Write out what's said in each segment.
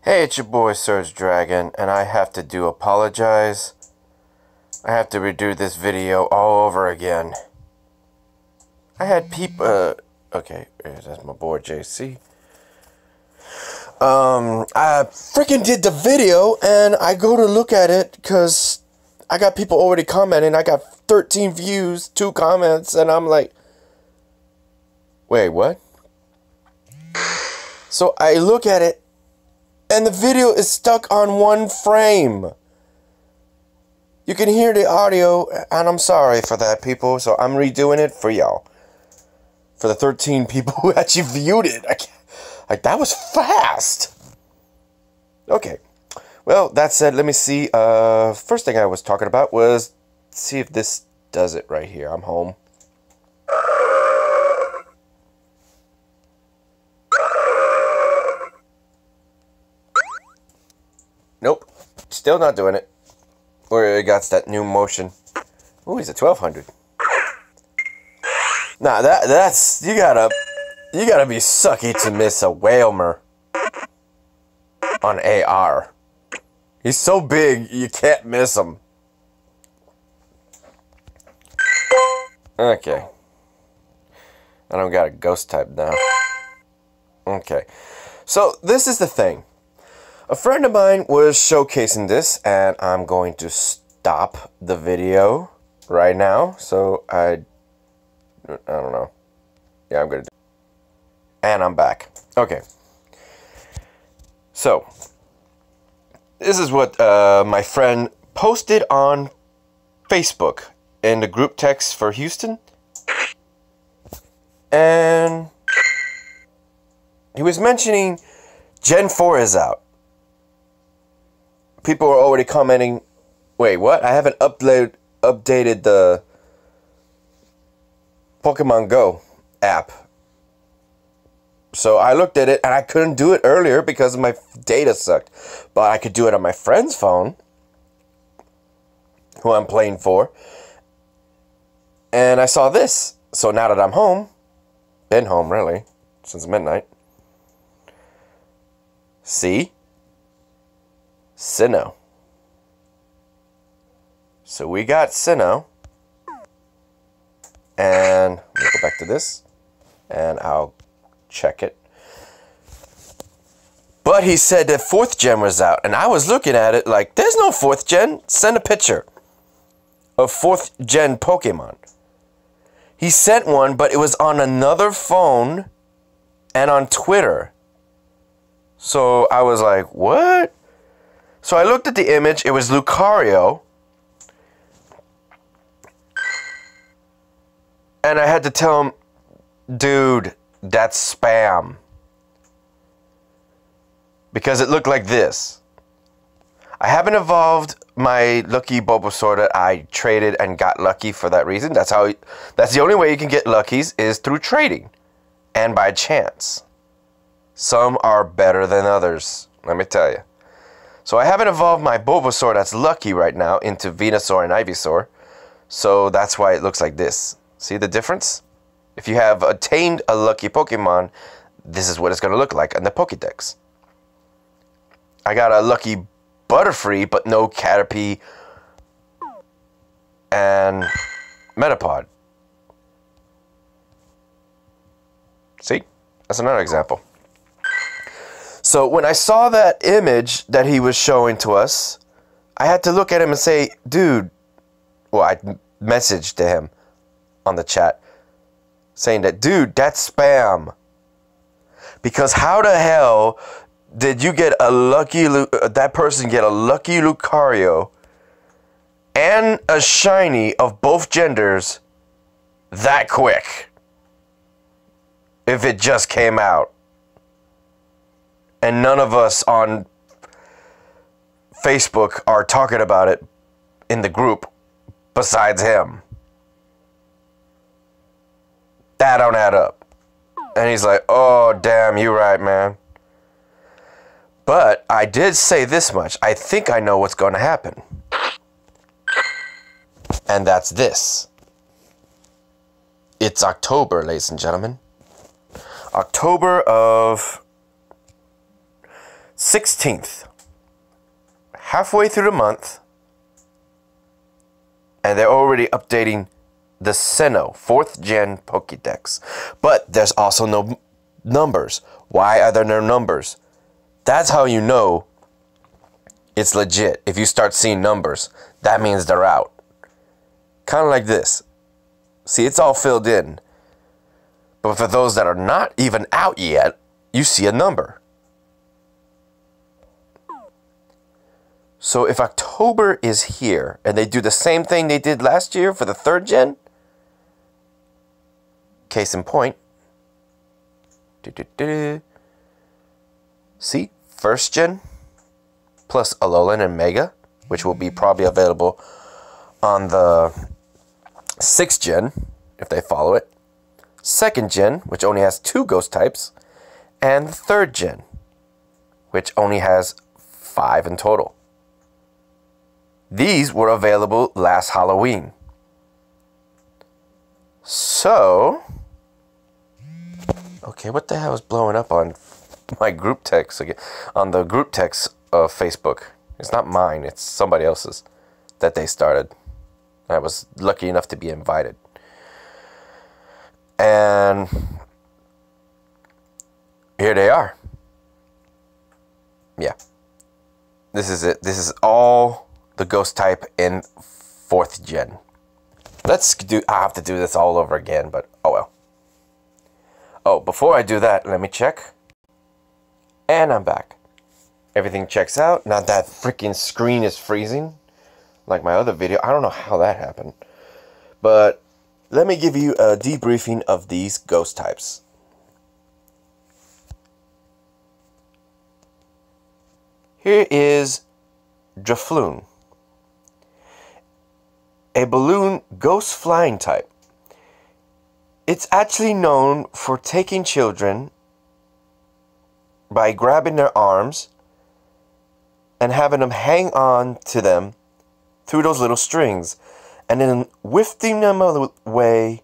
Hey, it's your boy SergDragon, and I have to apologize. I have to redo this video all over again. I had people, okay, that's my boy JC. I freaking did the video, and I go to look at it, because I got people already commenting. I got 13 views, 2 comments, and I'm like, wait, what? So I look at it, and the video is stuck on 1 frame. You can hear the audio, and I'm sorry for that, people. So I'm redoing it for y'all. For the 13 people who actually viewed it. Like, that was fast. Okay. Well, that said, let me see. First thing I was talking about was, see if this does it right here. I'm home. Nope, still not doing it. Or it got that new motion. Ooh, he's at 1200. Nah, that's you gotta be sucky to miss a Whalmer on AR. He's so big you can't miss him. Okay. I don't got a ghost type now. Okay. So this is the thing. A friend of mine was showcasing this, and I'm going to stop the video right now. So I don't know. Yeah, I'm gonna do it. And I'm back. Okay. So this is what my friend posted on Facebook in the group text for Houston, and he was mentioning Gen 4 is out. People are already commenting, wait, what? I haven't updated the Pokemon Go app. So I looked at it, and I couldn't do it earlier because my data sucked. But I could do it on my friend's phone, who I'm playing for. And I saw this. So now that I'm home, been home really, since midnight. See? Sinnoh. So we got Sinnoh. And we'll go back to this. And I'll check it. But he said that 4th gen was out. And I was looking at it like, there's no 4th gen. Send a picture of 4th gen Pokemon. He sent one, but it was on another phone and on Twitter. So I was like, what? So I looked at the image. It was Lucario. And I had to tell him, dude, that's spam. Because it looked like this. I haven't evolved my lucky Bulbasaur that I traded and got lucky for that reason. That's the only way you can get luckies is through trading. And by chance. Some are better than others, let me tell you. So I haven't evolved my Bulbasaur that's lucky right now into Venusaur and Ivysaur. So that's why it looks like this. See the difference? If you have attained a lucky Pokemon, this is what it's going to look like in the Pokedex. I got a lucky Butterfree, but no Caterpie and Metapod. See? That's another example. So when I saw that image that he was showing to us, I had to look at him and say, dude, well, I messaged to him on the chat saying that, dude, that's spam. Because how the hell did you get a lucky, that person get a lucky Lucario and a shiny of both genders that quick? If it just came out. And none of us on Facebook are talking about it in the group besides him. That don't add up. And he's like, oh, damn, you're right, man. But I did say this much. I think I know what's going to happen. And that's this. It's October, ladies and gentlemen. October of 16th. Halfway through the month. And they're already updating the Sinnoh 4th Gen Pokedex. But there's also no numbers. Why are there no numbers? That's how you know it's legit. If you start seeing numbers, that means they're out. Kind of like this. See, it's all filled in. But for those that are not even out yet, you see a number. So if October is here, and they do the same thing they did last year for the 3rd gen, case in point, see, 1st gen, plus Alolan and Mega, which will be probably available on the 6th gen, if they follow it. 2nd gen, which only has 2 ghost types, and the 3rd gen, which only has 5 in total. These were available last Halloween. So, okay, what the hell is blowing up on my group text again? On the group text of Facebook. It's not mine, it's somebody else's that they started. I was lucky enough to be invited. And here they are. Yeah. This is it. This is all the ghost type in 4th gen. I have to do this all over again, but oh well. Oh, before I do that, let me check. And I'm back. Everything checks out. Now that freaking screen is freezing, like my other video. I don't know how that happened. But let me give you a debriefing of these ghost types. Here is Drifloon, a balloon ghost flying type. It's actually known for taking children by grabbing their arms and having them hang on to them through those little strings and then whiffing them away,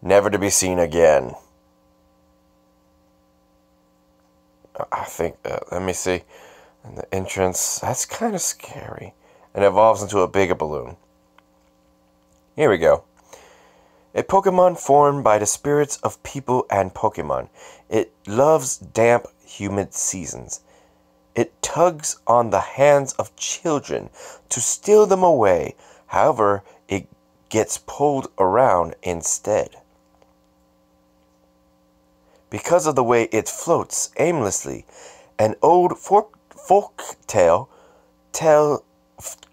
never to be seen again. I think, let me see. And the entrance, that's kind of scary. And evolves into a bigger balloon. Here we go. A Pokemon formed by the spirits of people and Pokemon. It loves damp, humid seasons. It tugs on the hands of children to steal them away. However, it gets pulled around instead. Because of the way it floats aimlessly, an old folk tale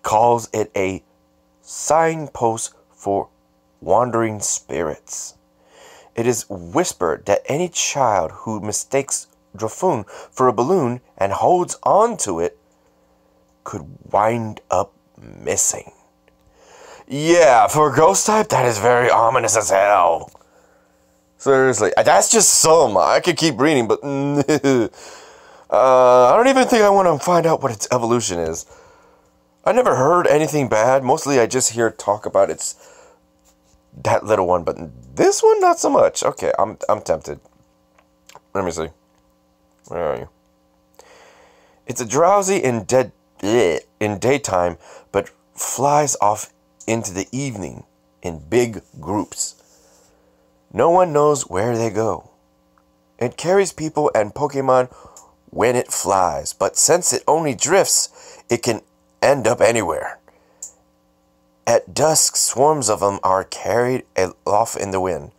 calls it a signpost for wandering spirits. It is whispered that any child who mistakes Drifloon for a balloon and holds on to it could wind up missing. Yeah, for a ghost type, that is very ominous as hell. Seriously, that's just some. I could keep reading, but I don't even think I want to find out what its evolution is. I never heard anything bad. Mostly I just hear talk about that little one, but this one not so much. Okay, I'm tempted. Let me see. Where are you? It's a drowsy in daytime, but flies off into the evening in big groups. No one knows where they go. It carries people and Pokemon when it flies, but since it only drifts, it can end up anywhere. At dusk, swarms of them are carried off in the wind.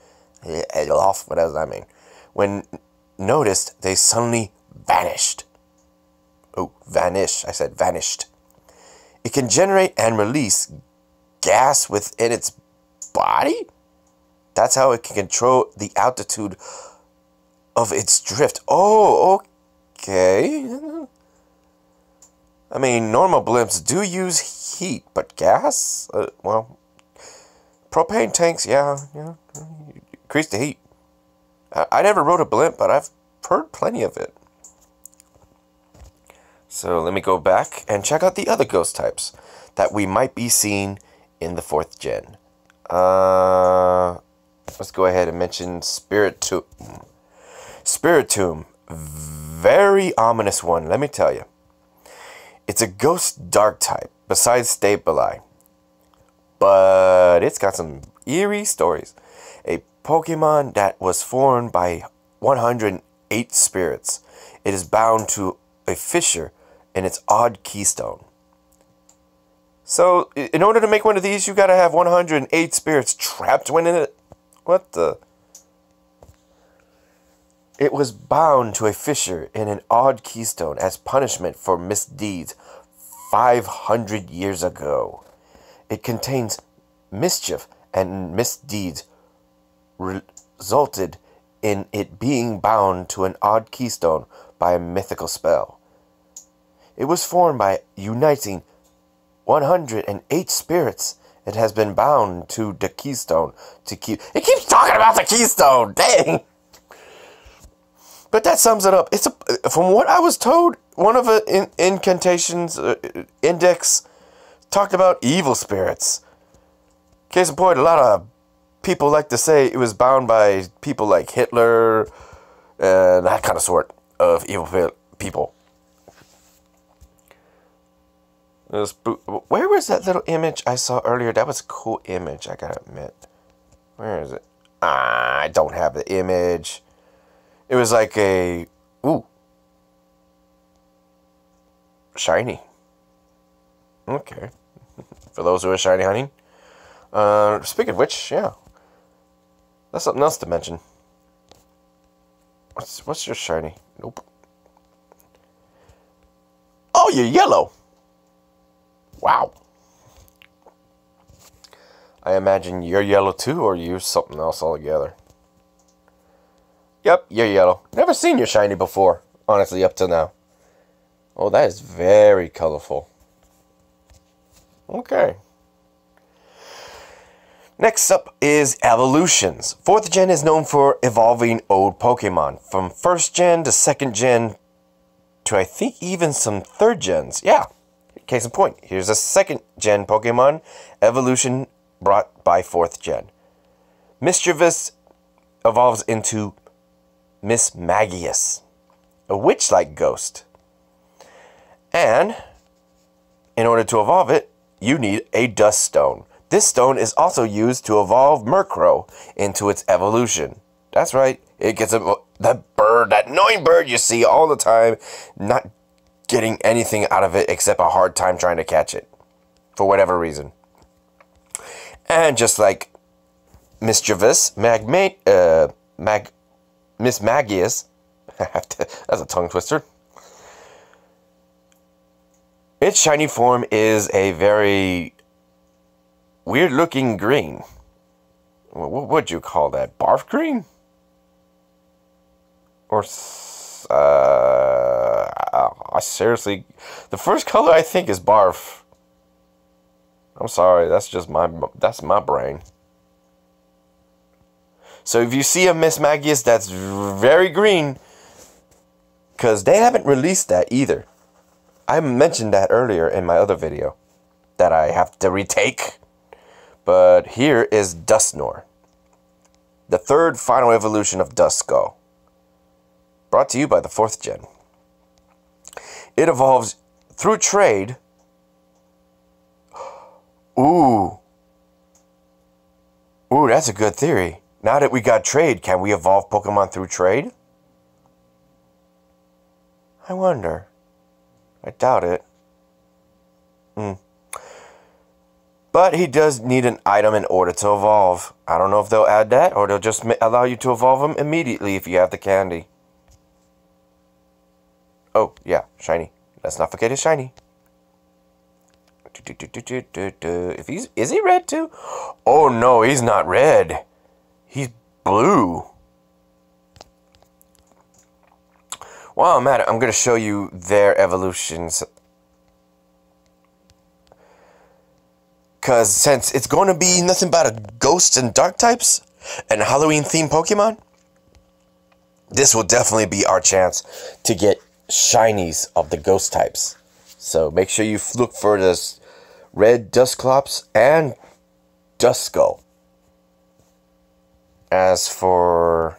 Off, what does that mean? When noticed, they suddenly vanished. Oh, vanish. I said vanished. It can generate and release gas within its body? That's how it can control the altitude of its drift. Oh, okay. I mean, normal blimps do use heat, but gas? Well, propane tanks, yeah, increase the heat. I never rode a blimp, but I've heard plenty of it. So let me go back and check out the other ghost types that we might be seeing in the 4th gen. Let's go ahead and mention Spiritomb. Spiritomb, very ominous one, let me tell you. It's a ghost dark type, besides Sableye. But it's got some eerie stories. A Pokemon that was formed by 108 spirits. It is bound to a fissure in its odd keystone. So, in order to make one of these, you gotta have 108 spirits trapped within it. What the? It was bound to a fissure in an odd keystone as punishment for misdeeds 500 years ago. It contains mischief, and misdeeds resulted in it being bound to an odd keystone by a mythical spell. It was formed by uniting 108 spirits. It has been bound to the keystone to keep... It keeps talking about the keystone! Dang! But that sums it up. From what I was told, one of the incantations index talked about evil spirits. Case in point, a lot of people like to say it was bound by people like Hitler, that kind of sort of evil people. Where was that little image I saw earlier? That was a cool image, I gotta admit. Where is it? I don't have the image. It was like a... Ooh. Shiny. Okay. For those who are shiny hunting. Speaking of which, yeah. That's something else to mention. What's your shiny? Nope. Oh, you're yellow. Wow. I imagine you're yellow too, or you're something else altogether. Yep, you're yellow. Never seen your shiny before, honestly, up till now. Oh, that is very colorful. Okay. Next up is evolutions. 4th gen is known for evolving old Pokemon. From 1st gen to 2nd gen to I think even some 3rd gens. Yeah. Case in point, here's a 2nd gen Pokemon evolution brought by 4th gen. Mischievous evolves into Mismagius, a witch-like ghost. And in order to evolve it, you need a dust stone. This stone is also used to evolve Murkrow into its evolution. That's right, it gets that bird, that annoying bird you see all the time, not getting anything out of it except a hard time trying to catch it, for whatever reason. And just like Mischievous, Mismagius, that's a tongue twister. Its shiny form is a very weird looking green. What would you call that? Barf green? Or I seriously, the first color I think is barf. I'm sorry, that's my brain. So if you see a Mismagius that's very green, because they haven't released that either. I mentioned that earlier in my other video that I have to retake. But here is Dusknoir, the 3rd final evolution of Duskull. Brought to you by the 4th gen. It evolves through trade. Ooh, that's a good theory. Now that we got trade, can we evolve Pokemon through trade? I wonder. I doubt it. But he does need an item in order to evolve. I don't know if they'll add that, or they'll just allow you to evolve him immediately if you have the candy. Oh, yeah, shiny. Let's not forget his shiny. Is he red too? Oh no, he's not red. He's blue. While I'm at it, I'm going to show you their evolutions. Because since it's going to be nothing but a ghost and dark types and Halloween themed Pokemon, this will definitely be our chance to get shinies of the ghost types. So make sure you look for this red Dusclops and Duskull. As for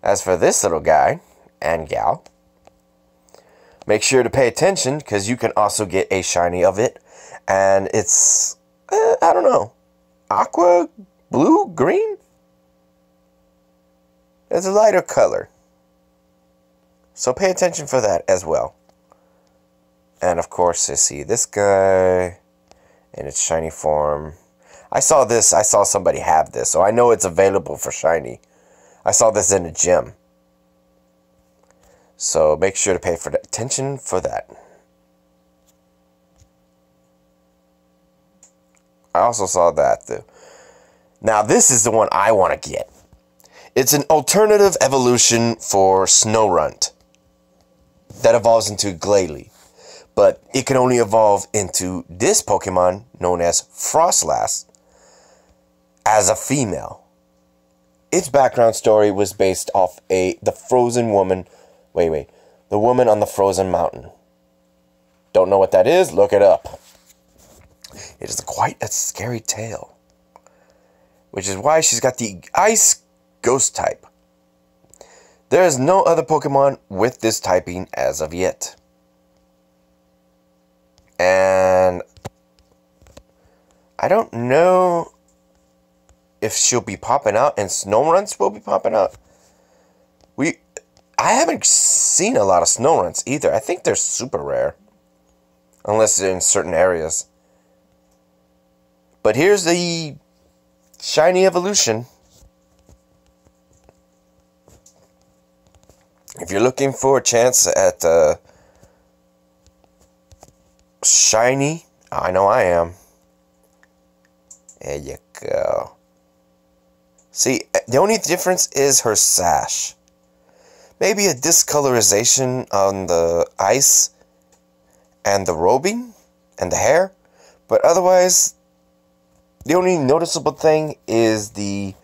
As for this little guy and gal, make sure to pay attention because you can also get a shiny of it. And it's, I don't know, aqua, blue, green? It's a lighter color. So pay attention for that as well. And of course, I see this guy in its shiny form. I saw this. I saw somebody have this, so I know it's available for shiny. I saw this in a gym. So make sure to pay attention for that. I also saw that too. Now this is the one I want to get. It's an alternative evolution for Snorunt that evolves into Glalie. But it can only evolve into this Pokemon known as Frostlass as a female. Its background story was based off the frozen woman. The woman on the frozen mountain. Don't know what that is? Look it up. It is quite a scary tale. Which is why she's got the Ice Ghost type. There is no other Pokemon with this typing as of yet. And I don't know if she'll be popping out and Snowrunts will be popping out. I haven't seen a lot of Snowrunts either. I think they're super rare. Unless they're in certain areas. But here's the shiny evolution. If you're looking for a chance at shiny, I know I am. There you go. See, the only difference is her sash. Maybe a discolorization on the ice and the robing and the hair. But otherwise, the only noticeable thing is the,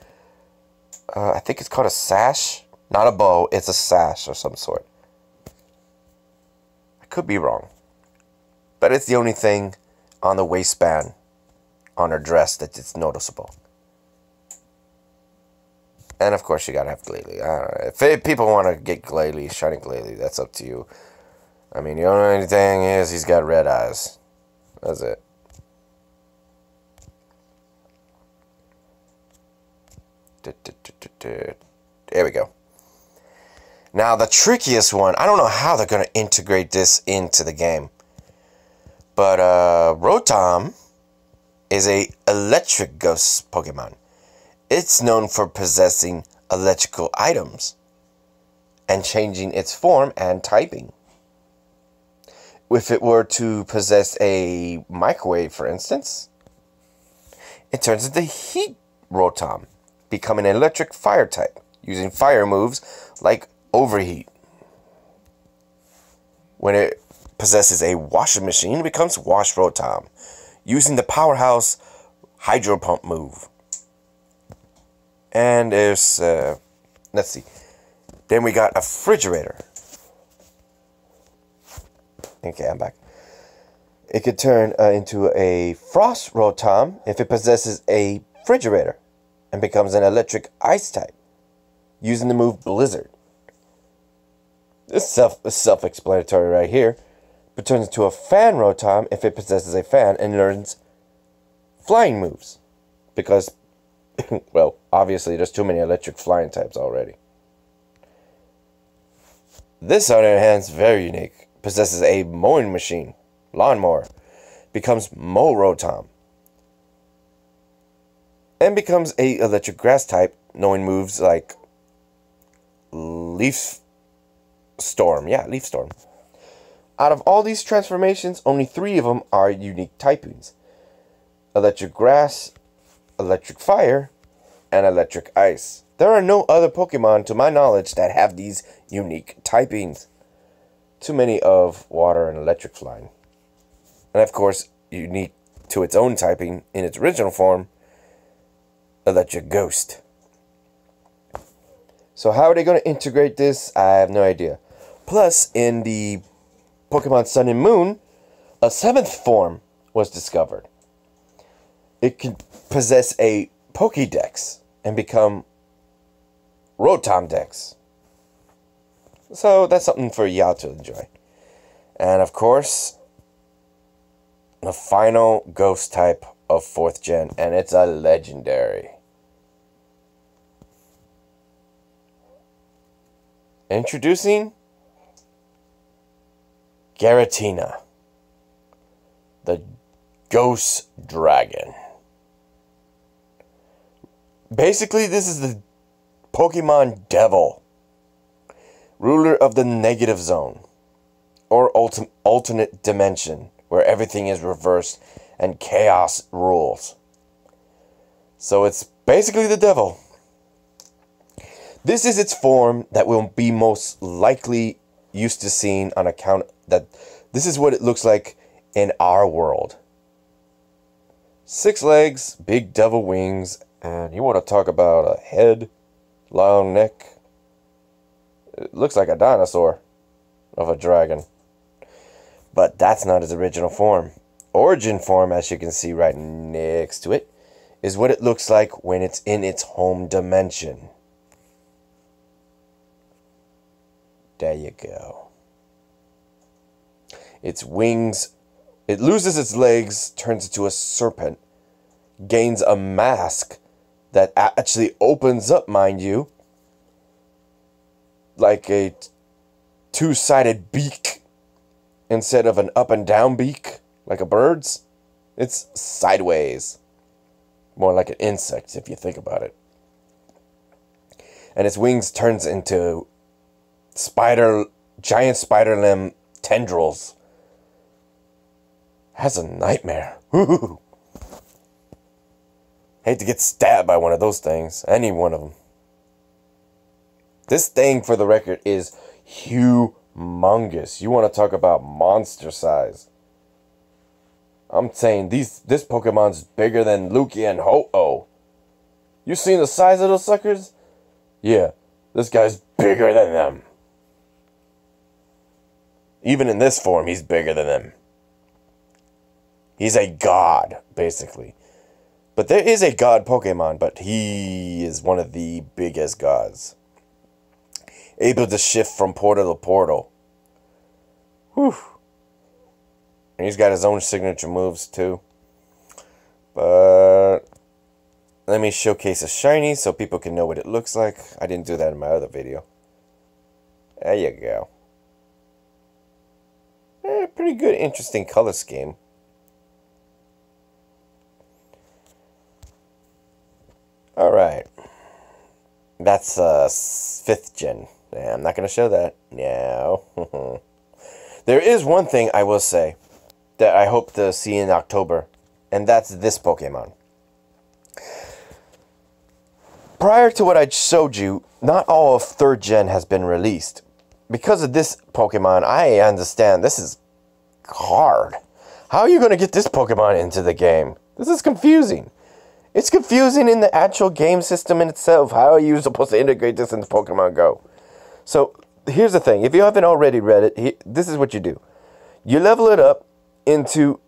I think it's called a sash. Not a bow, it's a sash of some sort. I could be wrong. But it's the only thing on the waistband on her dress that it's noticeable. And of course you gotta have Glalie. I don't know. If people want to get Glalie, shiny Glalie, that's up to you. I mean, the only thing is he's got red eyes. That's it. There we go. Now the trickiest one, I don't know how they're going to integrate this into the game. But Rotom is a electric ghost Pokemon. It's known for possessing electrical items and changing its form and typing. If it were to possess a microwave, for instance, it turns into Heat Rotom, becoming an electric fire type, using fire moves like Overheat. When it possesses a washing machine, it becomes Wash Rotom, using the powerhouse Hydro Pump move. And there's, let's see, then we got a Refrigerator. Okay, I'm back. It could turn into a Frost Rotom if it possesses a Refrigerator and becomes an electric ice type, using the move Blizzard. This is self-explanatory right here, but turns into a Fan Rotom if it possesses a fan and learns flying moves. Because, well, obviously there's too many electric flying types already. This, on the other hand, is very unique. Possesses a mowing machine, lawnmower, becomes Mow Rotom, and becomes a electric grass type, knowing moves like Leaf Storm. Yeah, Leaf Storm. Out of all these transformations, only 3 of them are unique typings. Electric Grass, Electric Fire, and Electric Ice. There are no other Pokemon, to my knowledge, that have these unique typings. Too many of Water and Electric flying. And of course, unique to its own typing in its original form, Electric Ghost. So how are they going to integrate this? I have no idea. Plus, in the Pokemon Sun and Moon, a 7th form was discovered. It can possess a Pokedex and become Rotom Dex. So that's something for y'all to enjoy. And of course, the final ghost type of 4th gen, and it's a legendary. Introducing Giratina, the Ghost Dragon. Basically, this is the Pokemon Devil, ruler of the negative zone, or alternate dimension, where everything is reversed and chaos rules. So it's basically the devil. This is its form that we'll be most likely used to seeing on account that this is what it looks like in our world. 6 legs, big devil wings, and you want to talk about a head, long neck. It looks like a dinosaur of a dragon. But that's not its original form. Origin form, as you can see right next to it, is what it looks like when it's in its home dimension. There you go. Its wings, it loses its legs, turns into a serpent, gains a mask that actually opens up, mind you, like a 2-sided beak instead of an up and down beak like a bird's. It's sideways, more like an insect if you think about it. And its wings turns into giant spider limb tendrils. Has a nightmare. Woo-hoo. Hate to get stabbed by one of those things. Any one of them. This thing, for the record, is humongous. You want to talk about monster size. I'm saying this Pokemon's bigger than Lugia and Ho-Oh. You seen the size of those suckers? Yeah, this guy's bigger than them. Even in this form, he's bigger than them. He's a god, basically. But there is a god Pokemon, but he is one of the biggest gods. Able to shift from portal to portal. Whew. And he's got his own signature moves, too. But let me showcase a shiny so people can know what it looks like. I didn't do that in my other video. There you go. Pretty good, interesting color scheme. Alright. That's 5th gen. I'm not going to show that. No. There is one thing I will say that I hope to see in October, and that's this Pokemon. Prior to what I showed you, not all of 3rd gen has been released. Because of this Pokemon, I understand this is hard. How are you going to get this Pokemon into the game? This is confusing. It's confusing in the actual game system in itself. How are you supposed to integrate this into Pokemon Go? So, here's the thing. If you haven't already read it, this is what you do. You level it up into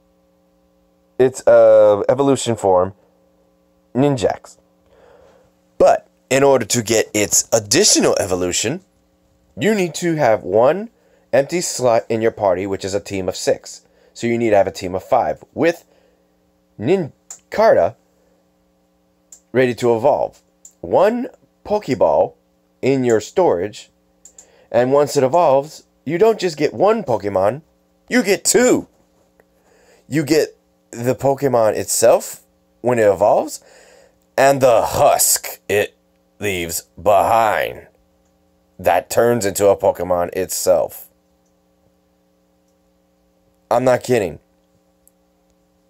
its evolution form, Ninjax. But, in order to get its additional evolution, you need to have one empty slot in your party, which is a team of 6. So you need to have a team of 5 with Nincarta ready to evolve. One Pokeball in your storage, and once it evolves, you don't just get one Pokemon, you get 2. You get the Pokemon itself when it evolves, and the husk it leaves behind. That turns into a Pokemon itself. I'm not kidding.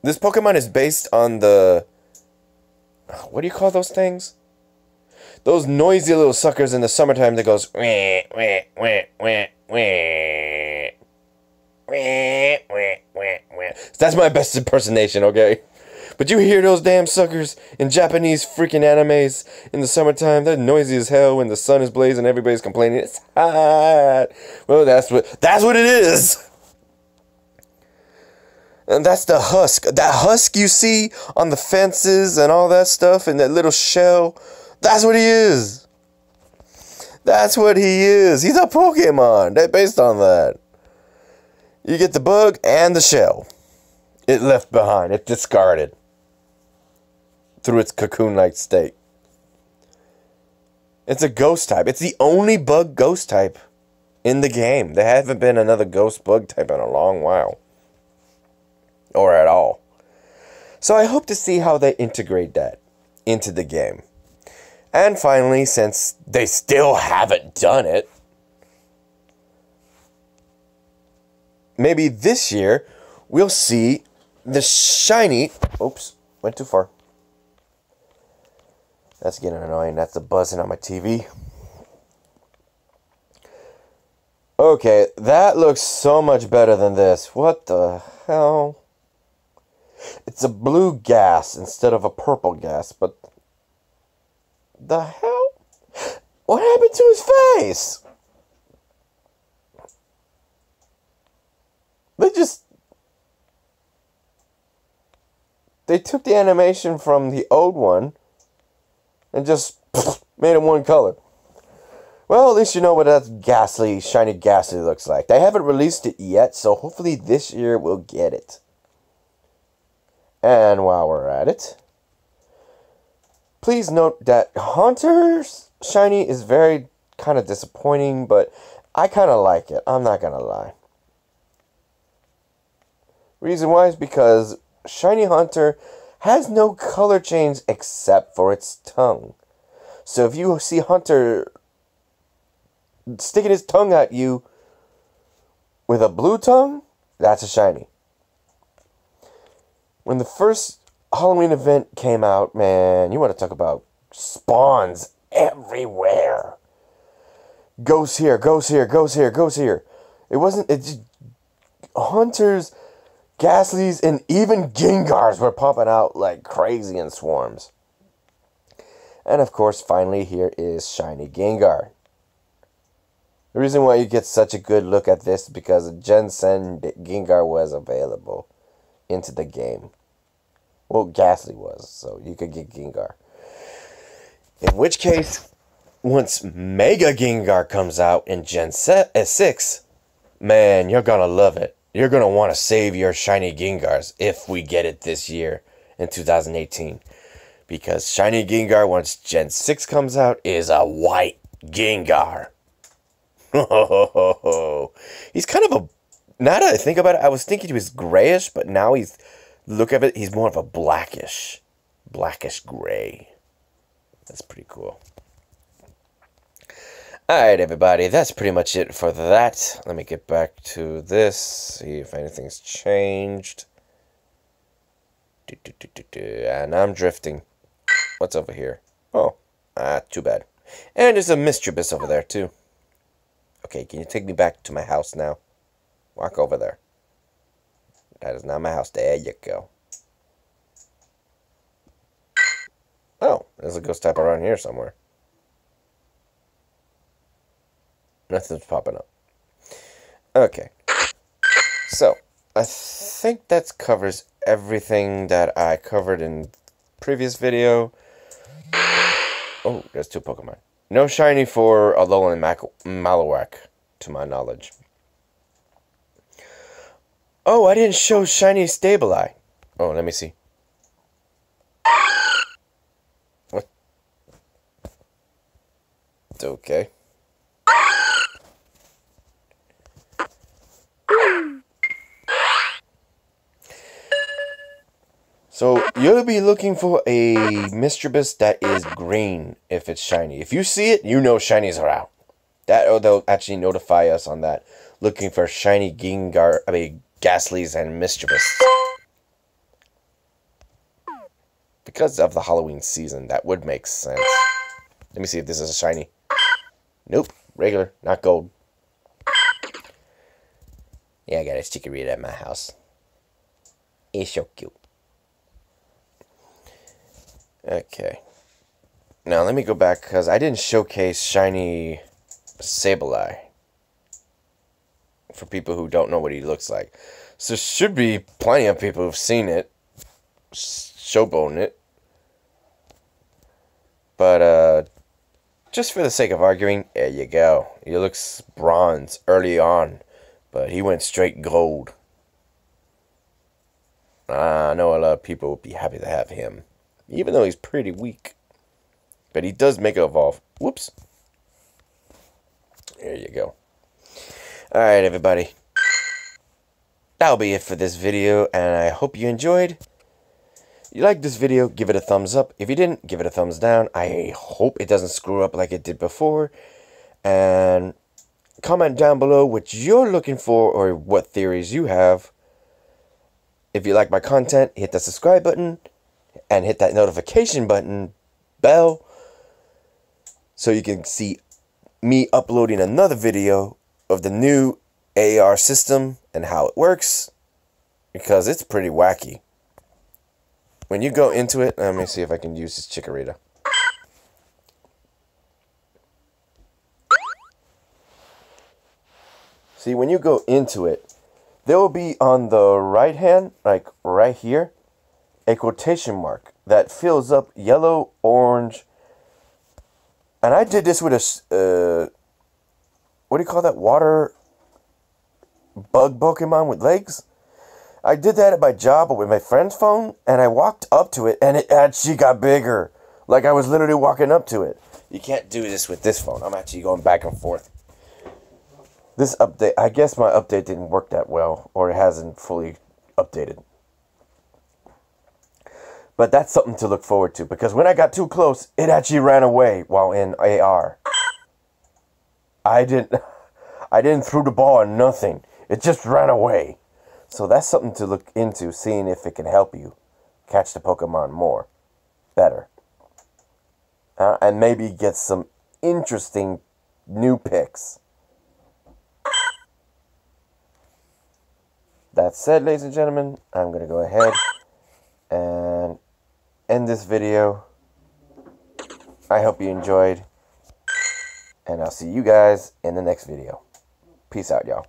This Pokemon is based on the... What do you call those things? Those noisy little suckers in the summertime that goes... Wah, wah, wah, wah, wah. Wah, wah, wah, wah. That's my best impersonation, okay? But you hear those damn suckers in Japanese freaking animes in the summertime. They're noisy as hell when the sun is blazing and everybody's complaining. It's hot. Well, that's what it is. And that's the husk. That husk you see on the fences and all that stuff and that little shell. That's what he is. That's what he is. He's a Pokemon. They're based on that. You get the bug and the shell. It left behind. It discarded. Through its cocoon-like state. It's a ghost type. It's the only bug ghost type in the game. There haven't been another ghost bug type in a long while. Or at all. So I hope to see how they integrate that into the game. And finally, since they still haven't done it, maybe this year we'll see the shiny... Oops, went too far. That's getting annoying. That's the buzzing on my TV. Okay, that looks so much better than this. What the hell? It's a blue gas instead of a purple gas, but... The hell? What happened to his face? They took the animation from the old one and just made it one color. Well, at least you know what that ghastly, shiny ghastly looks like. They haven't released it yet, so hopefully this year we'll get it. And while we're at it, please note that Haunter's shiny is very kind of disappointing, but I kind of like it. I'm not going to lie. Reason why is because Shiny Haunter has no color change except for its tongue. So if you see Haunter sticking his tongue at you with a blue tongue, that's a shiny. When the first Halloween event came out, man, you want to talk about spawns everywhere. Goes here, goes here, goes here, goes here. Hunters, Ghastlies, and even Gengars were popping out like crazy in swarms. And of course, finally, here is Shiny Gengar. The reason why you get such a good look at this is because Gen 10 Gengar was available into the game. Well, Ghastly was, so you could get Gengar. In which case, once Mega Gengar comes out in Gen 6, man, you're gonna love it. You're gonna want to save your Shiny Gengars if we get it this year in 2018. Because Shiny Gengar, once Gen 6 comes out, is a white Gengar. He's kind of a... Now that I think about it, I was thinking he was grayish, but now look at it, he's more of a blackish gray. That's pretty cool. Alright, everybody, that's pretty much it for that. Let me get back to this, see if anything's changed. And I'm drifting. What's over here? Oh, too bad. And there's a Mischievous over there, too. Okay, can you take me back to my house now? Walk over there. That is not my house. There you go. Oh, there's a ghost type around here somewhere. Nothing's popping up. Okay. So, I think that covers everything that I covered in previous video. Oh, there's two Pokemon. No shiny for Alolan Malowak, to my knowledge. Oh, I didn't show shiny Sableye. Oh, let me see. What? It's okay. So, you'll be looking for a Mischievous that is green if it's shiny. If you see it, you know shinies are out. They'll actually notify us on that. Looking for shiny Gengar, Ghastlies and Mischievous. Because of the Halloween season, that would make sense. Let me see if this is a shiny. Nope, regular, not gold. Yeah, I got a Chikorita at my house. It's so cute. Okay. Now, let me go back, because I didn't showcase shiny Sableye. For people who don't know what he looks like. So, should be plenty of people who've seen it. Showboating it. But, Just for the sake of arguing, there you go. He looks bronze early on, but he went straight gold. I know a lot of people would be happy to have him, even though he's pretty weak. But he does Mega Evolve. Whoops. There you go. Alright, everybody. That'll be it for this video, and I hope you enjoyed. If you liked this video, give it a thumbs up. If you didn't, give it a thumbs down. I hope it doesn't screw up like it did before. And comment down below what you're looking for or what theories you have. If you like my content, hit the subscribe button and hit that notification button, bell, so you can see me uploading another video of the new AR system and how it works, because it's pretty wacky. When you go into it, let me see if I can use this Chikorita. See, when you go into it, there will be on the right hand, like right here, a quotation mark that fills up yellow, orange, and I did this with a, what do you call that, water bug Pokemon with legs? I did that at my job with my friend's phone, and I walked up to it, and it actually got bigger. Like I was literally walking up to it. You can't do this with this phone. I'm actually going back and forth. This update, I guess my update didn't work that well, or it hasn't fully updated. But that's something to look forward to, because when I got too close, it actually ran away while in AR. I didn't throw the ball or nothing. It just ran away. So that's something to look into, seeing if it can help you catch the Pokemon better. And maybe get some interesting new picks. That said, ladies and gentlemen, I'm going to go ahead and end this video. I hope you enjoyed, and I'll see you guys in the next video. Peace out, y'all.